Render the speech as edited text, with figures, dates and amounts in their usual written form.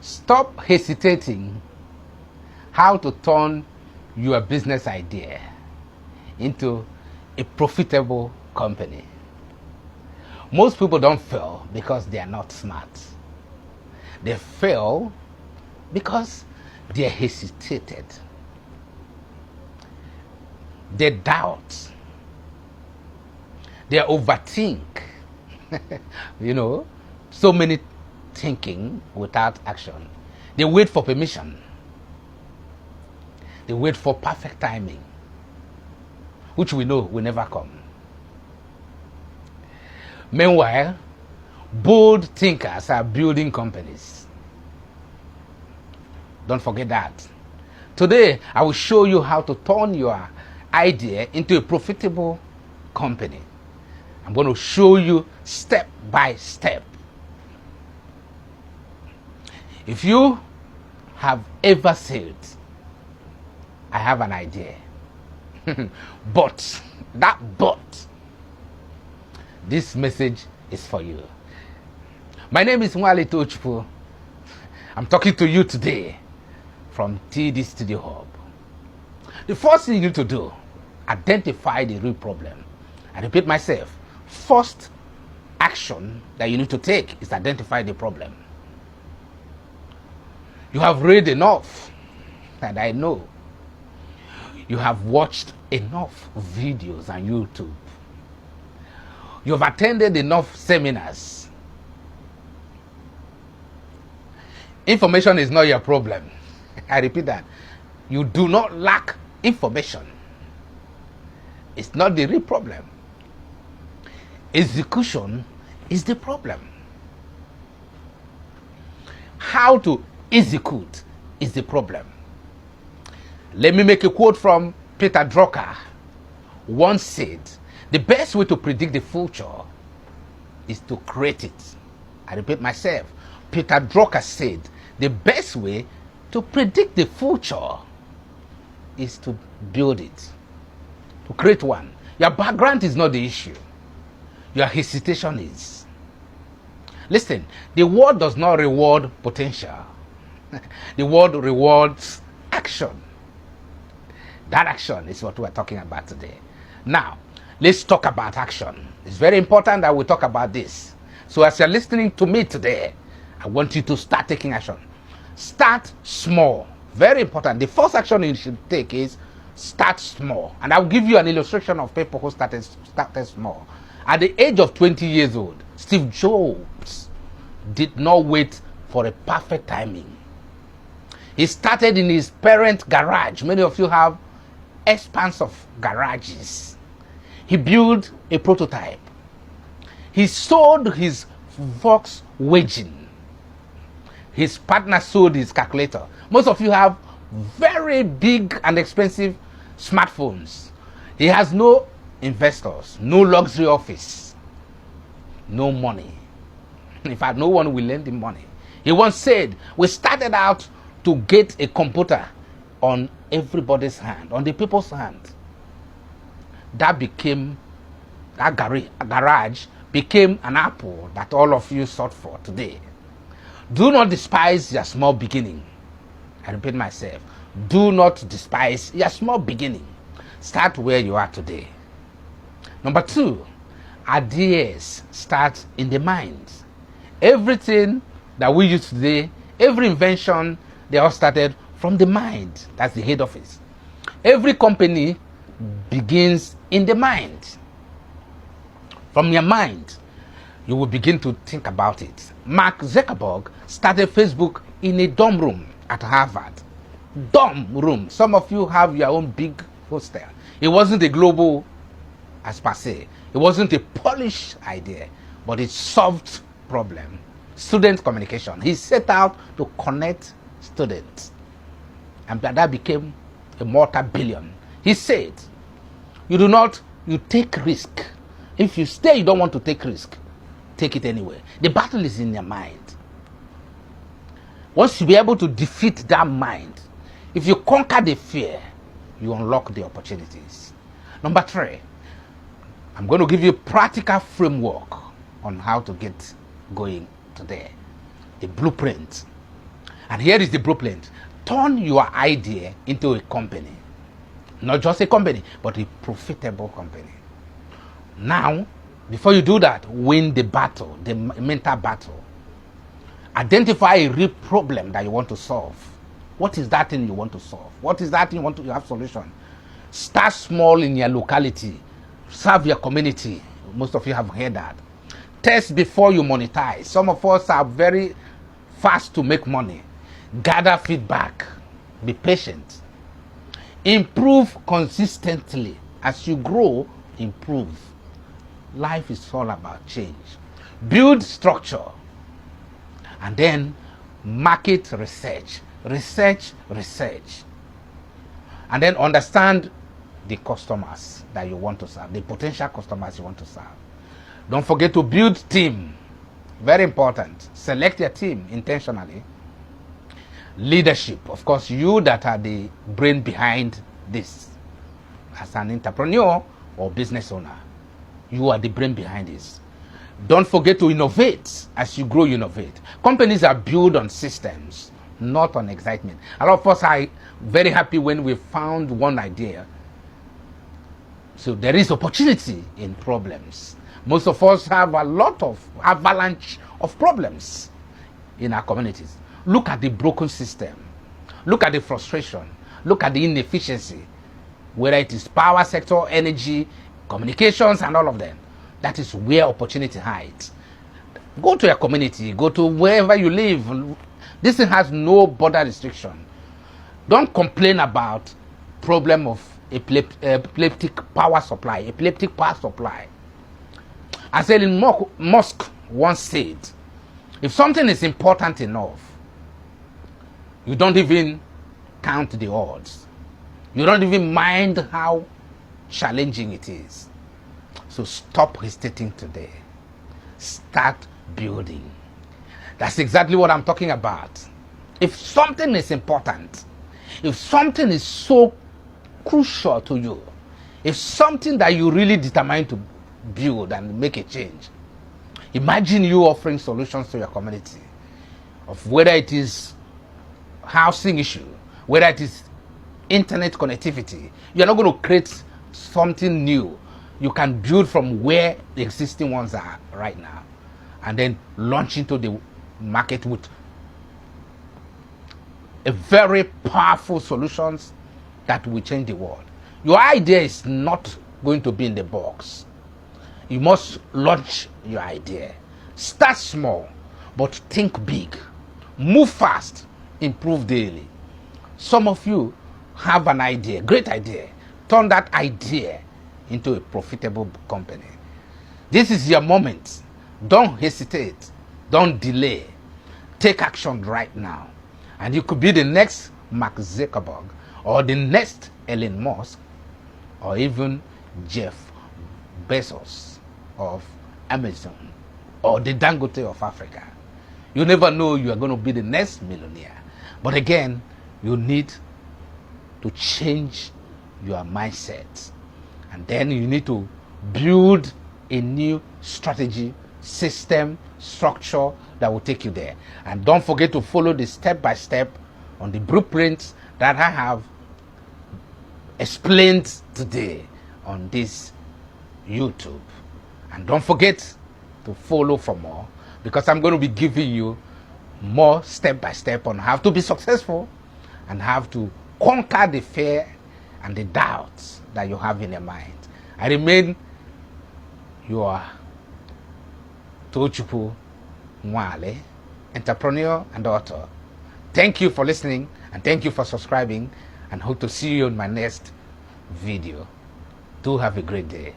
Stop hesitating how to turn your business idea into a profitable company. Most people don't fail because they are not smart. They fail because they hesitated. They doubt. They overthink. So many thinking without action. They wait for permission. They wait for perfect timing, which we know will never come. Meanwhile, bold thinkers are building companies. Don't forget that. Today, I will show you how to turn your idea into a profitable company. I'm going to show you step by step. If you have ever said, I have an idea, but this message is for you. My name is Mwale Tochpo. I'm talking to you today from TD Studio Hub. The first thing you need to do, identify the real problem. I repeat myself, first action that you need to take is identify the problem. You have read enough, and I know. You have watched enough videos on YouTube. You have attended enough seminars. Information is not your problem. I repeat that. You do not lack information. It's not the real problem. Execution is the problem. How to execute is the problem. Let me make a quote from Peter Drucker. Once said, the best way to predict the future is to create it. I repeat myself. Peter Drucker said, the best way to predict the future is to build it, to create one. Your background is not the issue. Your hesitation is. Listen, the world does not reward potential. The world rewards action. That action is what we're talking about today. Now, let's talk about action. It's very important that we talk about this. So as you're listening to me today, I want you to start taking action. Start small. Very important. The first action you should take is start small. And I'll give you an illustration of people who started small. At the age of 20 years old, Steve Jobs did not wait for a perfect timing. He started in his parents' garage. Many of you have expanse of garages. He built a prototype. He sold his Volkswagen. His partner sold his calculator. Most of you have very big and expensive smartphones. He has no investors, no luxury office, no money. In fact, no one will lend him money. He once said, we started out to get a computer on everybody's hand, on the people's hand. That garage became an apple that all of you sought for today. Do not despise your small beginning. I repeat myself. Do not despise your small beginning. Start where you are today. Number 2, ideas start in the mind. Everything that we use today, every invention, they all started from the mind. That's the head office. Every company begins in the mind. From your mind, you will begin to think about it. Mark Zuckerberg started Facebook in a dorm room at Harvard. Dorm room. Some of you have your own big hostel. It wasn't a global as per se. It wasn't a polished idea, but it solved problem. Student communication. He set out to connect students. And that became a multi-billion. He said, you take risk. If you stay, you don't want to take risk. Take it anyway. The battle is in your mind. Once you be able to defeat that mind, if you conquer the fear, you unlock the opportunities. Number 3, I'm going to give you a practical framework on how to get going today. A blueprint. And here is the blueprint. Turn your idea into a company. Not just a company, but a profitable company. Now, before you do that, win the battle, the mental battle. Identify a real problem that you want to solve. What is that thing you want to solve? What is that thing you have solution? Start small in your locality. Serve your community. Most of you have heard that. Test before you monetize. Some of us are very fast to make money. Gather feedback. Be patient. Improve consistently. As you grow, improve. Life is all about change. Build structure. And then market research. Research. And then understand the customers that you want to serve, the potential customers you want to serve. Don't forget to build team. Very important. Select your team intentionally. Leadership. Of course, you that are the brain behind this. As an entrepreneur or business owner, you are the brain behind this. Don't forget to innovate. As you grow, innovate. Companies are built on systems, not on excitement. A lot of us are very happy when we found one idea. So there is opportunity in problems. Most of us have a lot of avalanche of problems in our communities. Look at the broken system. Look at the frustration. Look at the inefficiency. Whether it is power sector, energy, communications, and all of them. That is where opportunity hides. Go to your community. Go to wherever you live. This thing has no border restriction. Don't complain about problem of epileptic power supply. As Elon Musk once said, if something is important enough, you don't even count the odds. You don't even mind how challenging it is. So stop hesitating today. Start building. That's exactly what I'm talking about. If something is important, if something is so crucial to you, if something that you really determined to build and make a change, imagine you offering solutions to your community of whether it is housing issue, whether it is internet connectivity. You're not going to create something new. You can build from where the existing ones are right now and then launch into the market with a very powerful solutions that will change the world. Your idea is not going to be in the box. You must launch your idea. Start small, but think big. Move fast, improve daily. Some of you have an idea, great idea. Turn that idea into a profitable company. This is your moment. Don't hesitate. Don't delay. Take action right now. And you could be the next Mark Zuckerberg or the next Elon Musk or even Jeff Bezos of Amazon or the Dangote of Africa. You never know you are going to be the next millionaire. But again, you need to change your mindset. And then you need to build a new strategy, system, structure that will take you there. And don't forget to follow the step-by-step on the blueprints that I have explained today on this YouTube. And don't forget to follow for more, because I'm going to be giving you more step-by-step on how to be successful and how to conquer the fear and the doubts that you have in your mind. I remain your Tochukwu Mwale, entrepreneur and author. Thank you for listening and thank you for subscribing, and hope to see you in my next video. Do have a great day.